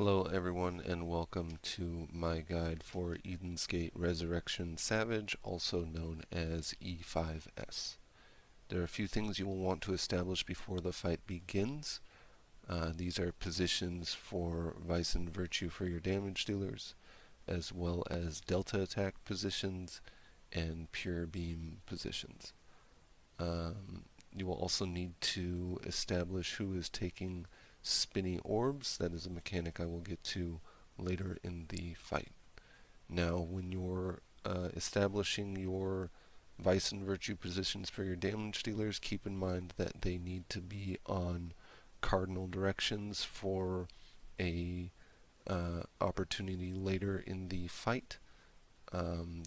Hello everyone and welcome to my guide for Eden's Gate Resurrection Savage, also known as E5S. There are a few things you will want to establish before the fight begins. These are positions for Vice and Virtue for your damage dealers, as well as Delta attack positions and Pure Beam positions. You will also need to establish who is taking spinny orbs. That is a mechanic I will get to later in the fight. Now, when you're establishing your Vice and Virtue positions for your damage dealers, keep in mind that they need to be on cardinal directions for a opportunity later in the fight.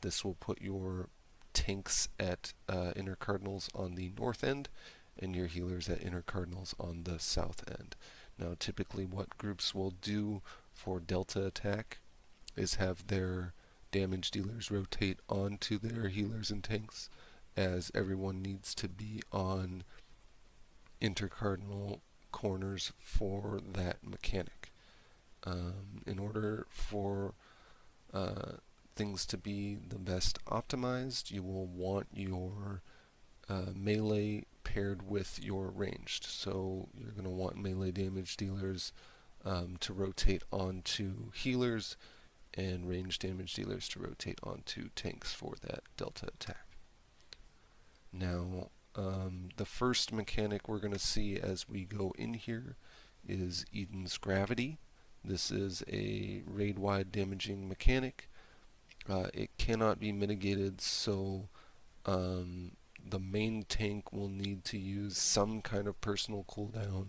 This will put your tanks at inner cardinals on the north end and your healers at inner cardinals on the south end. Now typically what groups will do for delta attack is have their damage dealers rotate onto their healers and tanks, as everyone needs to be on intercardinal corners for that mechanic. In order for things to be the best optimized, you will want your melee paired with your ranged. So you're going to want melee damage dealers to rotate onto healers and ranged damage dealers to rotate onto tanks for that delta attack. Now, the first mechanic we're going to see as we go in here is Eden's Gravity. This is a raid-wide damaging mechanic. It cannot be mitigated, so the main tank will need to use some kind of personal cooldown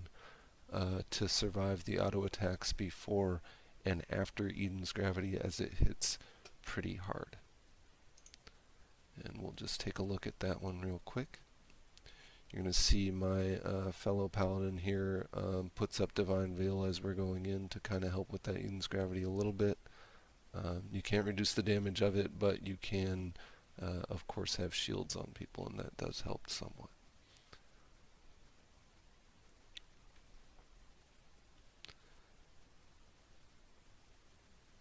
to survive the auto attacks before and after Eden's Gravity, as it hits pretty hard. And we'll just take a look at that one real quick. You're going to see my fellow paladin here puts up Divine Veil as we're going in to kind of help with that Eden's Gravity a little bit. You can't reduce the damage of it, but you can, of course, have shields on people, and that does help somewhat.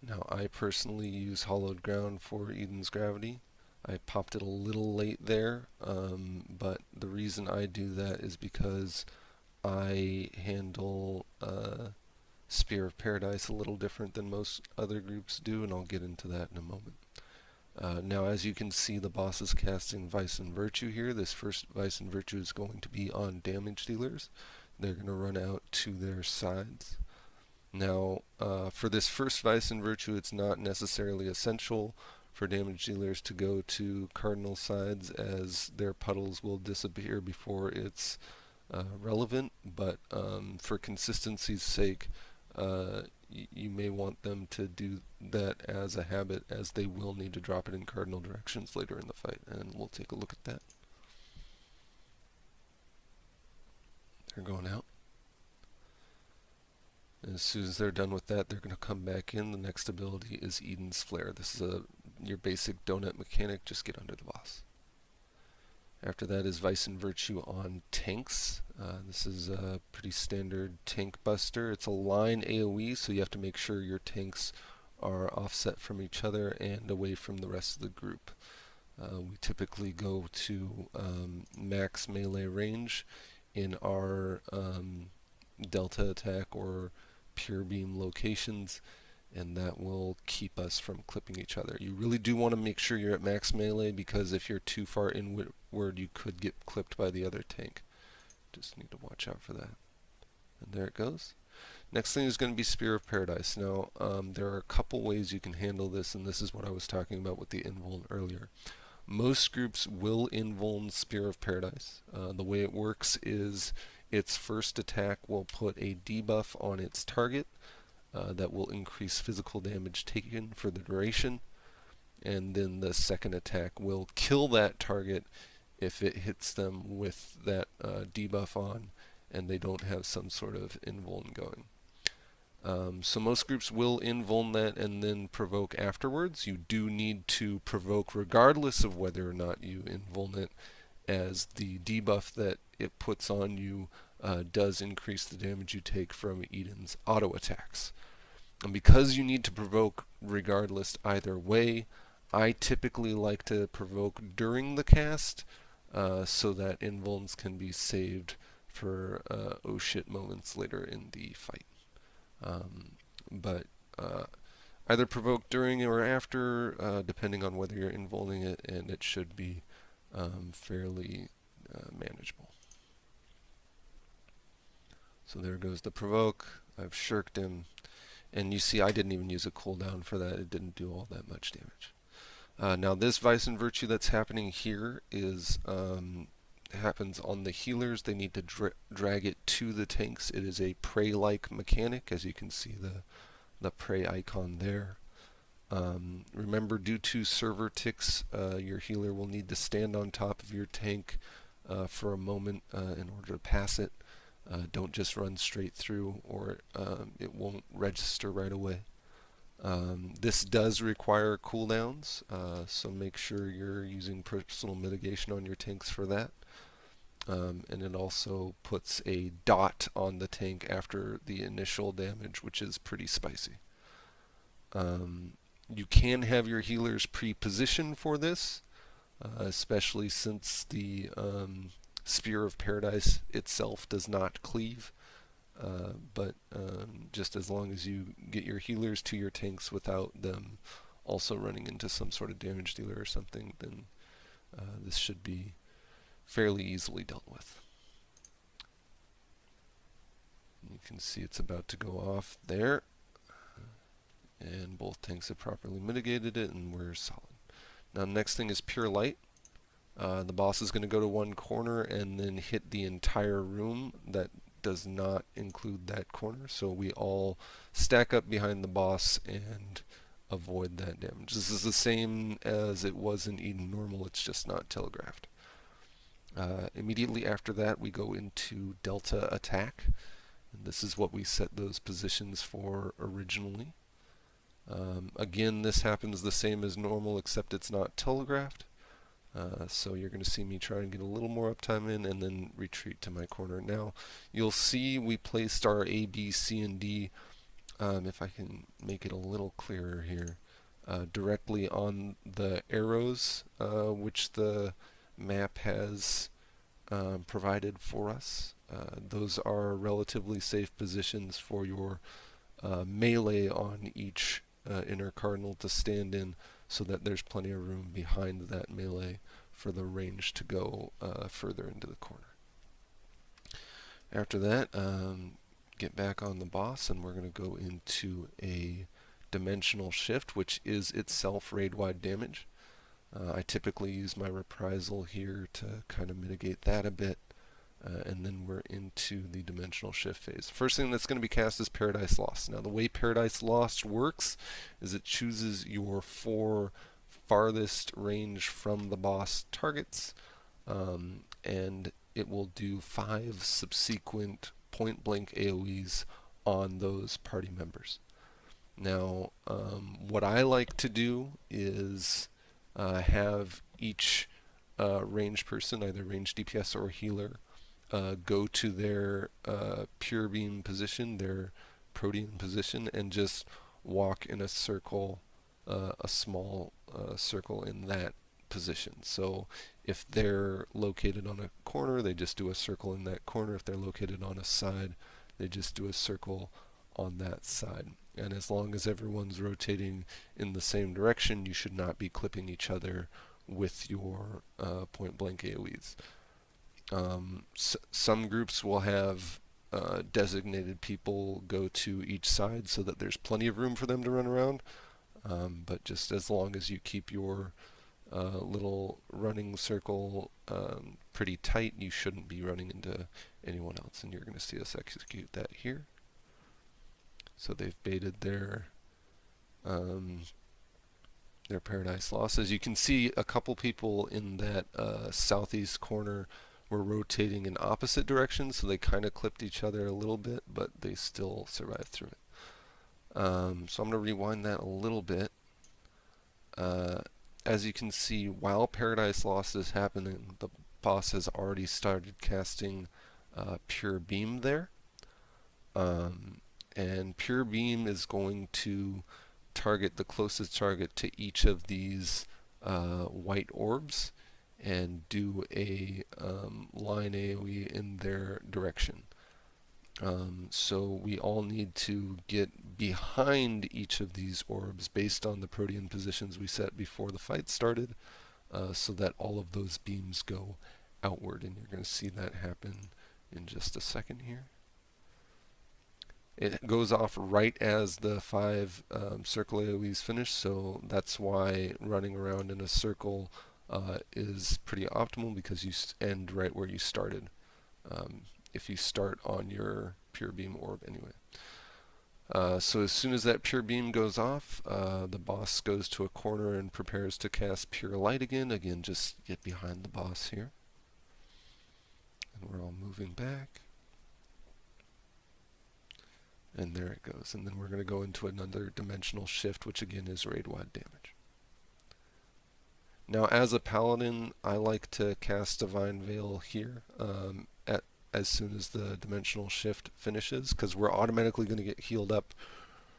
Now, I personally use Hollowed Ground for Eden's Gravity. I popped it a little late there, but the reason I do that is because I handle Spear of Paradise a little different than most other groups do, and I'll get into that in a moment. Now, as you can see, the boss is casting Vice and Virtue here. This first Vice and Virtue is going to be on damage dealers. They're going to run out to their sides. Now, for this first Vice and Virtue, it's not necessarily essential for damage dealers to go to cardinal sides, as their puddles will disappear before it's relevant, but for consistency's sake, you may want them to do that as a habit, as they will need to drop it in cardinal directions later in the fight, and we'll take a look at that. They're going out. And as soon as they're done with that, they're going to come back in. The next ability is Eden's Flair. This is your basic donut mechanic, just get under the boss. After that is Vice and Virtue on tanks. This is a pretty standard tank buster. It's a line AoE, so you have to make sure your tanks are offset from each other and away from the rest of the group. We typically go to max melee range in our delta attack or pure beam locations, and that will keep us from clipping each other. You really do want to make sure you're at max melee, because if you're too far inward, you could get clipped by the other tank. Just need to watch out for that. And there it goes. Next thing is going to be Spear of Paradise. Now, there are a couple ways you can handle this, and this is what I was talking about with the invuln earlier. Most groups will invuln Spear of Paradise. The way it works is its first attack will put a debuff on its target that will increase physical damage taken for the duration, and then the second attack will kill that target if it hits them with that debuff on and they don't have some sort of invuln going. So most groups will invuln that and then provoke afterwards. You do need to provoke regardless of whether or not you invuln it, as the debuff that it puts on you does increase the damage you take from Eden's auto attacks. And because you need to provoke regardless either way, I typically like to provoke during the cast so that invulns can be saved for oh shit moments later in the fight. But either provoke during or after, depending on whether you're invulning it, and it should be fairly manageable. So there goes the provoke. I've shirked him. And you see I didn't even use a cooldown for that. It didn't do all that much damage. Now this Vice and Virtue that's happening here is happens on the healers. They need to drag it to the tanks. It is a prey-like mechanic, as you can see the prey icon there. Remember, due to server ticks, your healer will need to stand on top of your tank for a moment in order to pass it. Don't just run straight through, or it won't register right away. This does require cooldowns, so make sure you're using personal mitigation on your tanks for that. And it also puts a dot on the tank after the initial damage, which is pretty spicy. You can have your healers pre-positioned for this, especially since the Spear of Paradise itself does not cleave. But just as long as you get your healers to your tanks without them also running into some sort of damage dealer or something, then this should be fairly easily dealt with. You can see it's about to go off there, and both tanks have properly mitigated it, and we're solid. Now next thing is Pure Light. The boss is going to go to one corner and then hit the entire room. That does not include that corner, so we all stack up behind the boss and avoid that damage. This is the same as it was in Eden Normal, it's just not telegraphed. Immediately after that, we go into Delta Attack, and this is what we set those positions for originally. Again, this happens the same as normal, except it's not telegraphed. So you're going to see me try and get a little more uptime in and then retreat to my corner. Now, you'll see we placed our A, B, C, and D, if I can make it a little clearer here, directly on the arrows, which the map has provided for us. Those are relatively safe positions for your melee on each inner cardinal to stand in, so that there's plenty of room behind that melee for the range to go further into the corner. After that, get back on the boss, and we're going to go into a dimensional shift, which is itself raid-wide damage. I typically use my reprisal here to kind of mitigate that a bit, and then we're into the dimensional shift phase. First thing that's going to be cast is Paradise Lost. Now the way Paradise Lost works is it chooses your 4 farthest range from the boss targets, and it will do 5 subsequent point blank AoEs on those party members. Now what I like to do is have each ranged person, either ranged DPS or healer, go to their pure beam position, their protean position, and just walk in a circle, a small circle in that position. So if they're located on a corner, they just do a circle in that corner. If they're located on a side, they just do a circle on that side. And as long as everyone's rotating in the same direction, you should not be clipping each other with your point blank AoEs. Some groups will have designated people go to each side so that there's plenty of room for them to run around, but just as long as you keep your little running circle pretty tight, you shouldn't be running into anyone else, and you're going to see us execute that here. So they've baited their Paradise Lost. As you can see, a couple people in that southeast corner were rotating in opposite directions, so they kind of clipped each other a little bit, but they still survived through it. So I'm going to rewind that a little bit. As you can see, while Paradise Lost is happening, the boss has already started casting Pure Beam there. and Pure Beam is going to target the closest target to each of these white orbs and do a line AoE in their direction. So we all need to get behind each of these orbs based on the protean positions we set before the fight started, so that all of those beams go outward, and you're going to see that happen in just a second here. It goes off right as the 5 circle AoEs finish, so that's why running around in a circle is pretty optimal, because you end right where you started. If you start on your Pure Beam orb anyway. So as soon as that Pure Beam goes off, the boss goes to a corner and prepares to cast Pure Light again. Again, just get behind the boss here. And we're all moving back. And there it goes. And then we're going to go into another dimensional shift, which again is raid-wide damage. Now, as a paladin, I like to cast Divine Veil here as soon as the dimensional shift finishes, because we're automatically going to get healed up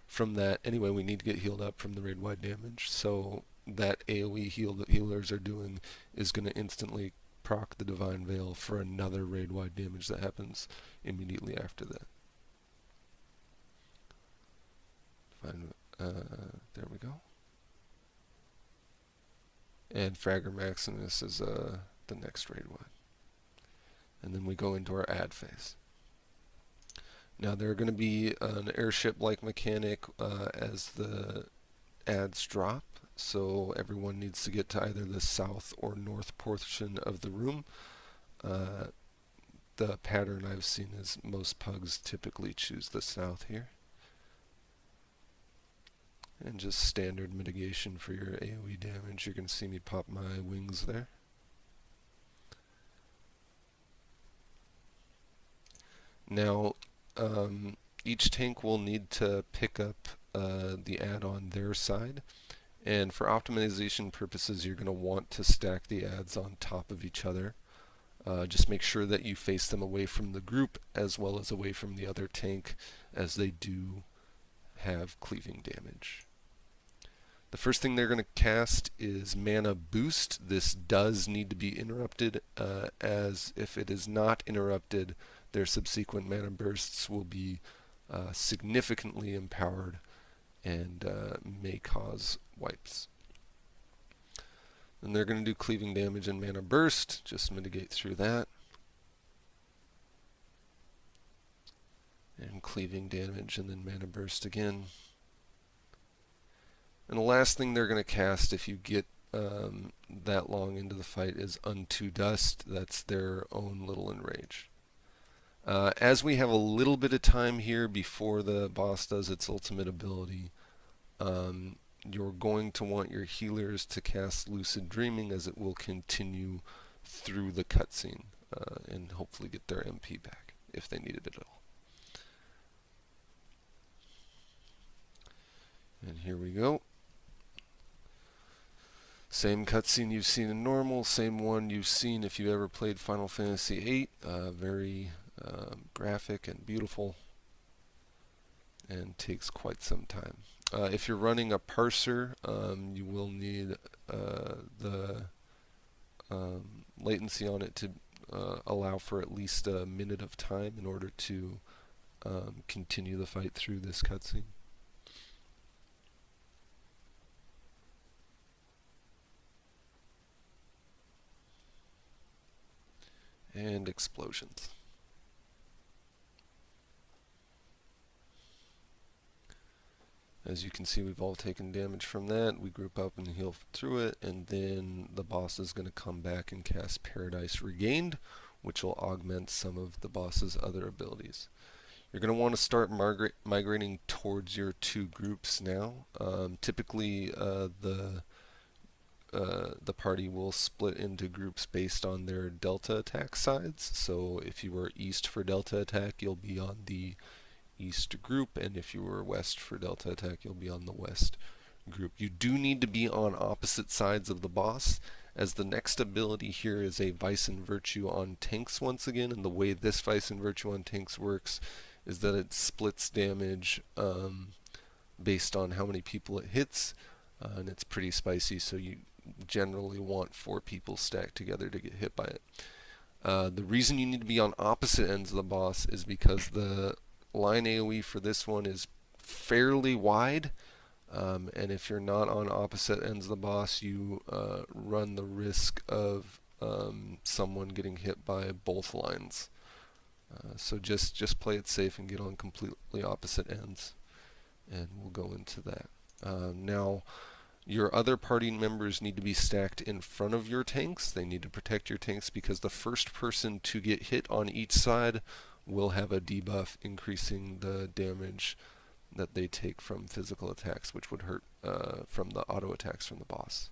from that. Anyway, we need to get healed up from the raid-wide damage, so that AoE heal that healers are doing is going to instantly proc the Divine Veil for another raid-wide damage that happens immediately after that. There we go. And Fragger Maximus is the next raid-wide. And then we go into our add phase. Now there are going to be an airship-like mechanic as the adds drop, so everyone needs to get to either the south or north portion of the room. The pattern I've seen is most PUGs typically choose the south here. And just standard mitigation for your AoE damage. You're going to see me pop my wings there. Now, each tank will need to pick up the add on their side, and for optimization purposes you're going to want to stack the adds on top of each other. Just make sure that you face them away from the group as well as away from the other tank, as they do have cleaving damage. The first thing they're going to cast is Mana Boost. This does need to be interrupted, as if it is not interrupted, their subsequent mana bursts will be significantly empowered and may cause wipes. And they're going to do cleaving damage and mana burst, just mitigate through that. And cleaving damage and then mana burst again. And the last thing they're going to cast if you get that long into the fight is Unto Dust. That's their own little enrage. As we have a little bit of time here before the boss does its ultimate ability, you're going to want your healers to cast Lucid Dreaming, as it will continue through the cutscene and hopefully get their MP back if they needed it at all. And here we go. Same cutscene you've seen in normal, same one you've seen if you ever played Final Fantasy VIII. Very graphic and beautiful, and takes quite some time. If you're running a parser, you will need the latency on it to allow for at least a minute of time in order to continue the fight through this cutscene. And explosions. As you can see, we've all taken damage from that. We group up and heal through it, and then the boss is going to come back and cast Paradise Regained, which will augment some of the boss's other abilities. You're going to want to start migrating towards your two groups now. Typically, the party will split into groups based on their delta attack sides. So if you were east for delta attack, you'll be on the east group, and if you were west for delta attack, you'll be on the west group. You do need to be on opposite sides of the boss, as the next ability here is a Vice and Virtue on tanks once again, and the way this Vice and Virtue on tanks works is that it splits damage based on how many people it hits, and it's pretty spicy, so you generally want 4 people stacked together to get hit by it. The reason you need to be on opposite ends of the boss is because the line AoE for this one is fairly wide, and if you're not on opposite ends of the boss, you run the risk of someone getting hit by both lines. So just play it safe and get on completely opposite ends, and we'll go into that. Now, your other party members need to be stacked in front of your tanks. They need to protect your tanks because the first person to get hit on each side will have a debuff increasing the damage that they take from physical attacks, which would hurt from the auto attacks from the boss.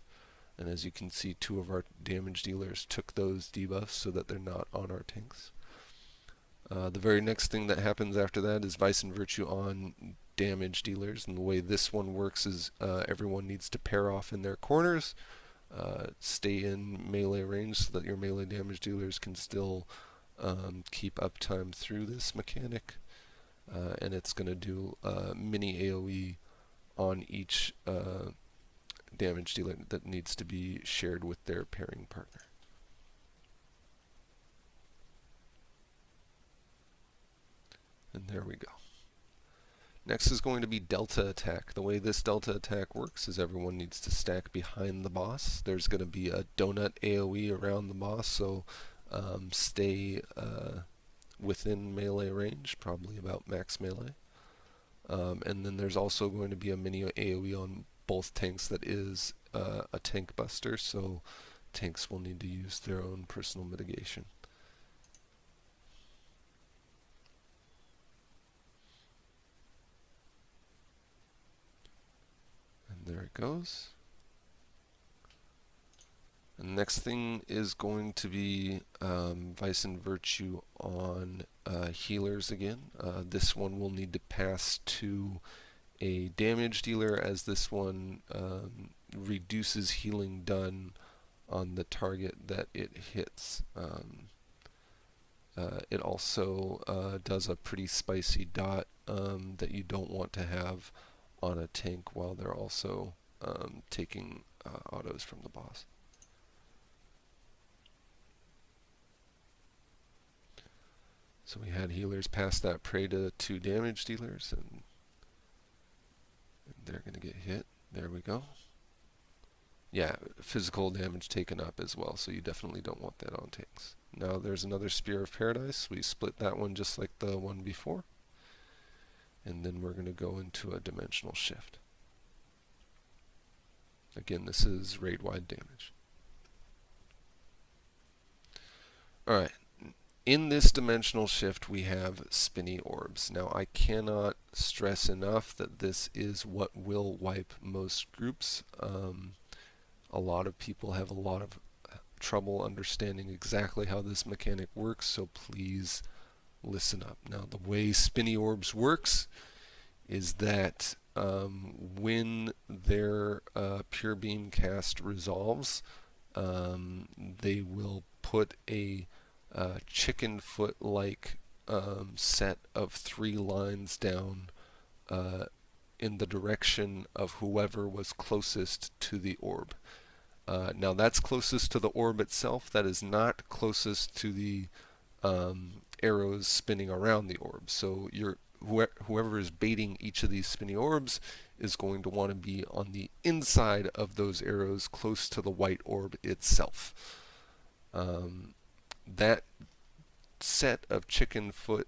And as you can see, 2 of our damage dealers took those debuffs so that they're not on our tanks. The very next thing that happens after that is Vice and Virtue on damage dealers, and the way this one works is everyone needs to pair off in their corners, stay in melee range so that your melee damage dealers can still keep uptime through this mechanic, and it's going to do mini AoE on each damage dealer that needs to be shared with their pairing partner. And there we go. Next is going to be Delta Attack. The way this Delta Attack works is everyone needs to stack behind the boss. There's going to be a donut AoE around the boss, so stay within melee range, probably about max melee. And then there's also going to be a mini AoE on both tanks that is a tank buster, so tanks will need to use their own personal mitigation. There it goes. And the next thing is going to be Vice and Virtue on healers again. This one will need to pass to a damage dealer, as this one reduces healing done on the target that it hits. It also does a pretty spicy dot that you don't want to have on a tank while they're also taking autos from the boss. So we had healers pass that prey to 2 damage dealers, and they're going to get hit. There we go. Yeah, physical damage taken up as well, so you definitely don't want that on tanks. Now there's another Spear of Paradise. We split that one just like the one before. And then we're going to go into a dimensional shift. Again, this is raid-wide damage. Alright, in this dimensional shift we have spinny orbs. Now I cannot stress enough that this is what will wipe most groups. A lot of people have a lot of trouble understanding exactly how this mechanic works, so please listen up. Now, the way spinny orbs works is that when their pure beam cast resolves, they will put a chicken foot like set of 3 lines down in the direction of whoever was closest to the orb. Now that's closest to the orb itself. That is not closest to the arrows spinning around the orb. So whoever is baiting each of these spinny orbs is going to want to be on the inside of those arrows, close to the white orb itself. That set of chicken foot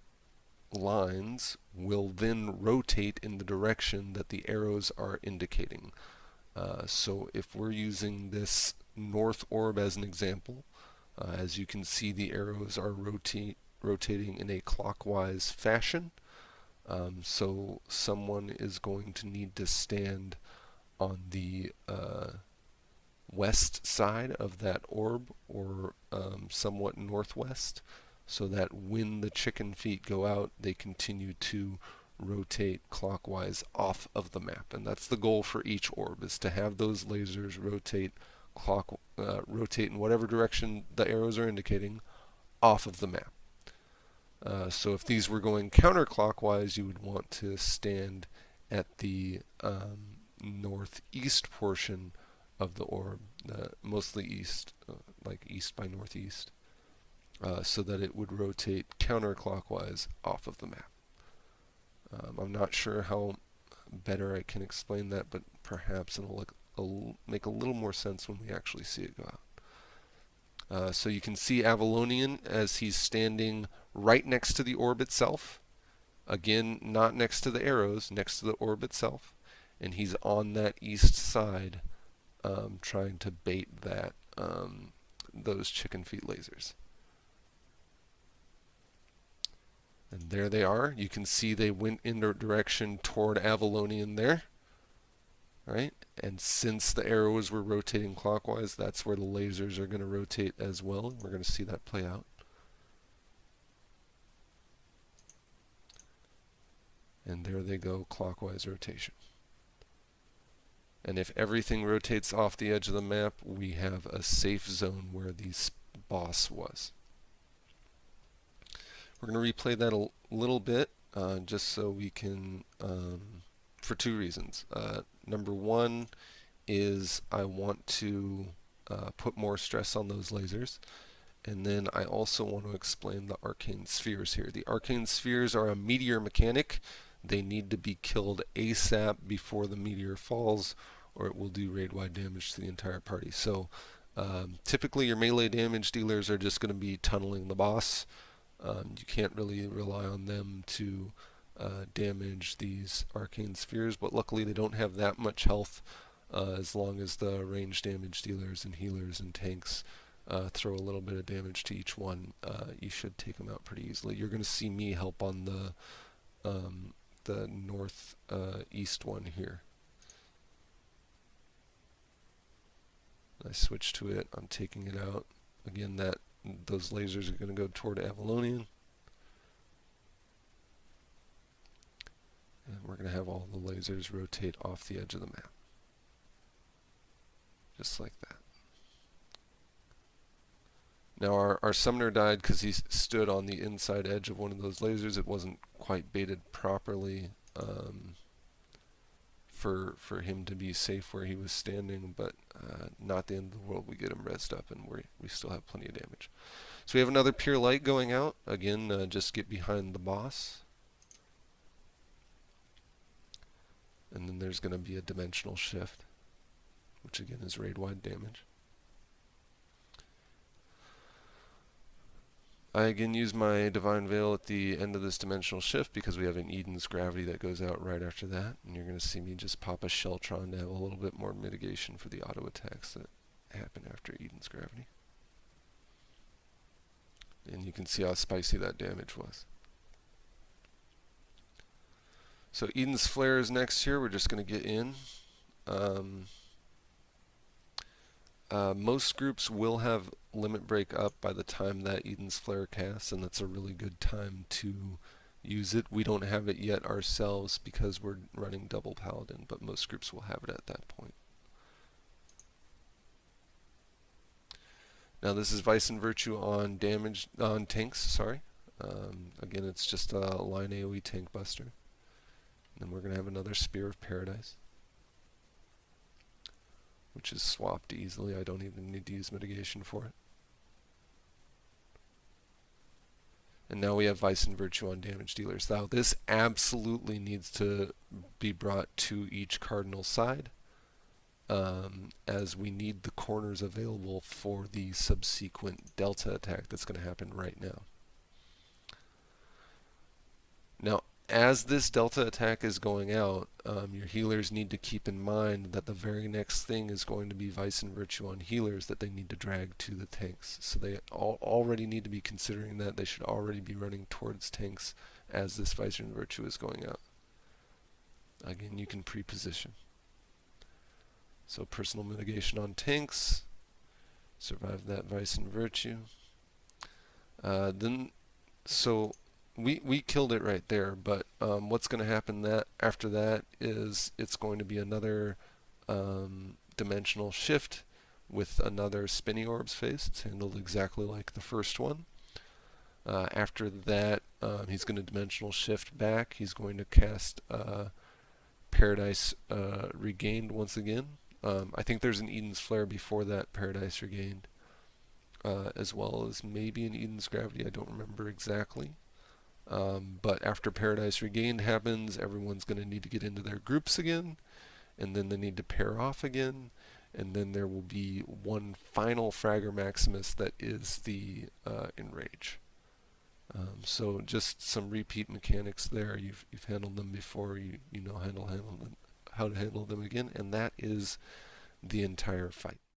lines will then rotate in the direction that the arrows are indicating. So if we're using this north orb as an example, as you can see, the arrows are rotating in a clockwise fashion. So someone is going to need to stand on the west side of that orb, or somewhat northwest, so that when the chicken feet go out, they continue to rotate clockwise off of the map. And that's the goal for each orb, is to have those lasers rotate in whatever direction the arrows are indicating off of the map. So if these were going counterclockwise, you would want to stand at the northeast portion of the orb, mostly east, like east by northeast, so that it would rotate counterclockwise off of the map. I'm not sure how better I can explain that, but perhaps it'll make a little more sense when we actually see it go out. So you can see Avalonian as he's standing right next to the orb itself. Again, not next to the arrows, next to the orb itself. And he's on that east side trying to bait those chicken feet lasers. And there they are. You can see they went in the direction toward Avalonian there. Right? And since the arrows were rotating clockwise, that's where the lasers are going to rotate as well. We're going to see that play out. And there they go, clockwise rotation. And if everything rotates off the edge of the map, we have a safe zone where the boss was. We're going to replay that a little bit, just so we can, for two reasons. Number one is I want to put more stress on those lasers. And then I also want to explain the Arcane Spheres here. The Arcane Spheres are a meteor mechanic. They need to be killed ASAP before the meteor falls, or it will do raid-wide damage to the entire party. So typically your melee damage dealers are just going to be tunneling the boss. You can't really rely on them to damage these Arcane Spheres, but luckily they don't have that much health as long as the range damage dealers and healers and tanks throw a little bit of damage to each one. You should take them out pretty easily. You're going to see me help on the north east one here. I switch to it. I'm taking it out. Again, those lasers are going to go toward Avalonian. And we're going to have all the lasers rotate off the edge of the map. Just like that. Now our summoner died because he stood on the inside edge of one of those lasers. It wasn't quite baited properly for him to be safe where he was standing, but not the end of the world. We get him rezzed up and we still have plenty of damage. So we have another pure light going out. Again, just get behind the boss. And then there's going to be a dimensional shift, which again is raid-wide damage. I again use my Divine Veil at the end of this dimensional shift because we have an Eaton's Gravity that goes out right after that. And you're going to see me just pop a Sheltron to have a little bit more mitigation for the auto attacks that happen after Eaton's Gravity. And you can see how spicy that damage was. So Eaton's Flair is next here. We're just going to get in. Most groups will have Limit Break up by the time that Eaton's Flair casts, and that's a really good time to use it. We don't have it yet ourselves because we're running double Paladin, but most groups will have it at that point. Now this is Vice and Virtue on tanks, sorry. Again, it's just a line AoE tank buster. And then we're going to have another Spear of Paradise, which is swapped easily. I don't even need to use mitigation for it. And now we have Vice and Virtue on damage dealers. Now this absolutely needs to be brought to each cardinal side, as we need the corners available for the subsequent Delta attack that's going to happen right now. Now, as this Delta attack is going out, your healers need to keep in mind that the very next thing is going to be Vice and Virtue on healers that they need to drag to the tanks. So they already need to be considering that. They should already be running towards tanks as this Vice and Virtue is going out. Again, you can pre-position. So personal mitigation on tanks. Survive that Vice and Virtue. We killed it right there, but what's going to happen after that is it's going to be another dimensional shift with another spinny orbs phase. It's handled exactly like the first one. After that, he's going to dimensional shift back. He's going to cast Paradise Regained once again. I think there's an Eden's Flare before that Paradise Regained, as well as maybe an Eden's Gravity. I don't remember exactly. But after Paradise Regained happens, everyone's going to need to get into their groups again, and then they need to pair off again, and then there will be one final Fragger Maximus that is the Enrage. So just some repeat mechanics there. You've handled them before. You know how to handle them again, and that is the entire fight.